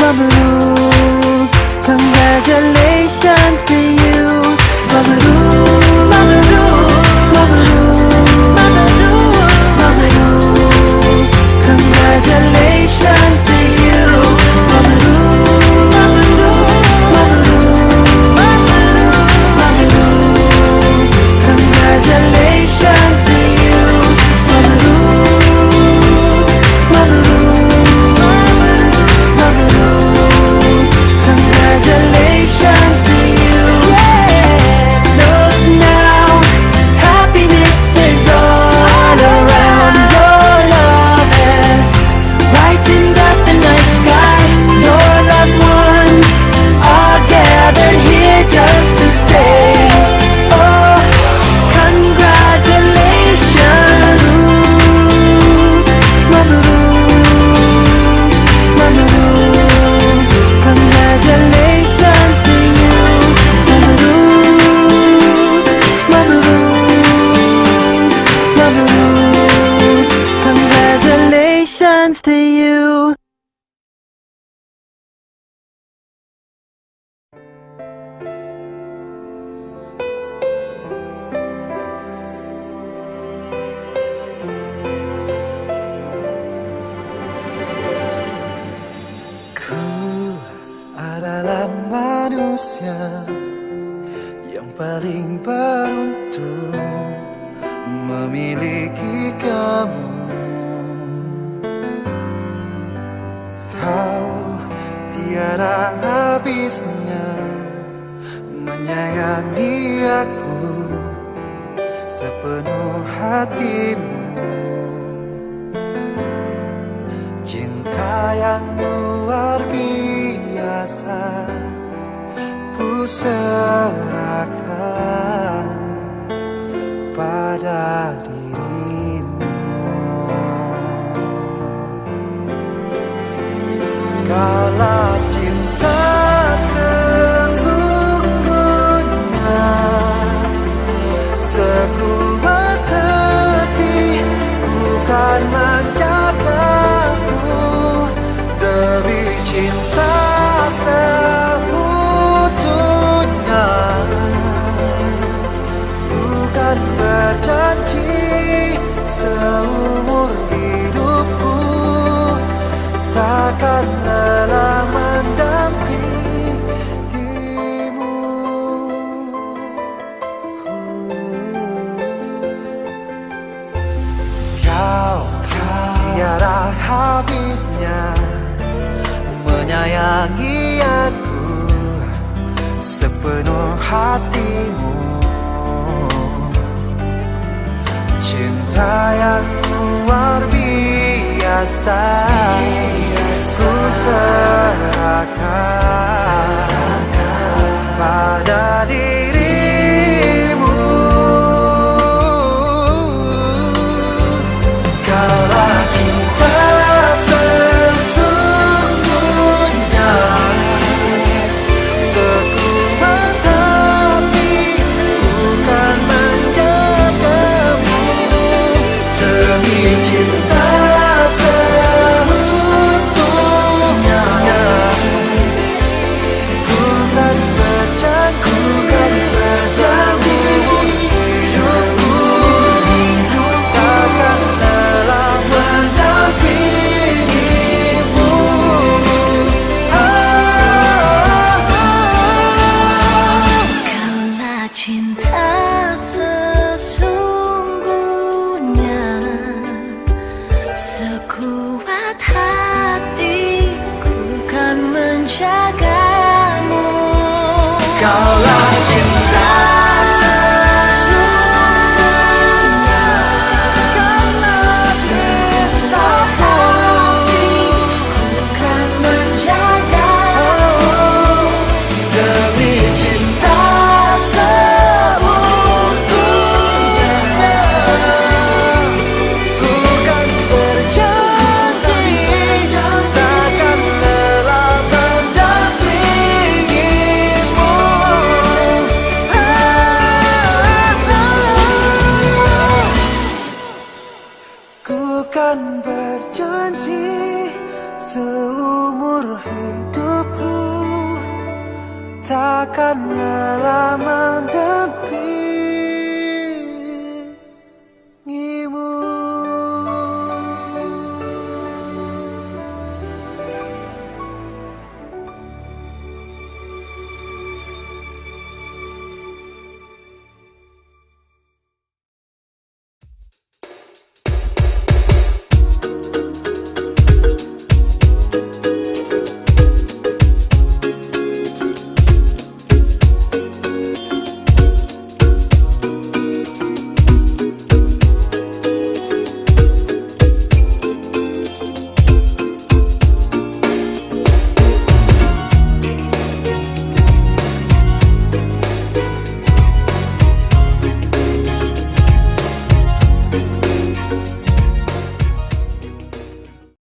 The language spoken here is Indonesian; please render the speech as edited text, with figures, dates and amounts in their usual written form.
Mabrur, congratulations to you. Mabrur, mabrur, mabrur, mabrur, mabrur, congratulations to you. Mabrur, mabrur, mabrur, mabrur, congratulations to you. Mabrur, mabrur, mabrur, congratulations to you. Yeah. Look now, happiness is all around. Your love has brightened up the night sky. Your loved ones are gathered here just to say, oh, congratulations. Mabrur, mabrur, congratulations to you. Mabrur, mabrur, mabrur, congratulations to you. Ku adalah manusia yang paling beruntung memiliki kamu. Kau tiada habisnya menyayangi aku sepenuh hatimu. Cinta yang luar biasa ku serahkan pada dirimu. Kala cinta sesungguhnya sekuat hati ku kan menjagamu. Demi cinta seutuhnya bukan berjanji seumur hidupku takkan lelah mendampingimu. Kau tiada habisnya menyayangi aku sepenuh hatimu. Cinta yang luar biasa ku serahkan pada dirimu. Kala cinta sesungguhnya sekuat hati bukan menjagamu. Demi cinta seutuhnya bukan berjanji seumur hidupku takkan lelah mendampingimu. Kala cinta sesungguhnya sekuat hatiku kan menjagamu. Kala cinta sesungguhnya, kala cintaku Kan menjagamu. demi cinta seutuhnya bukan berjanji takkan lelah mendampingimu. seumur hidupku, takkan lama dan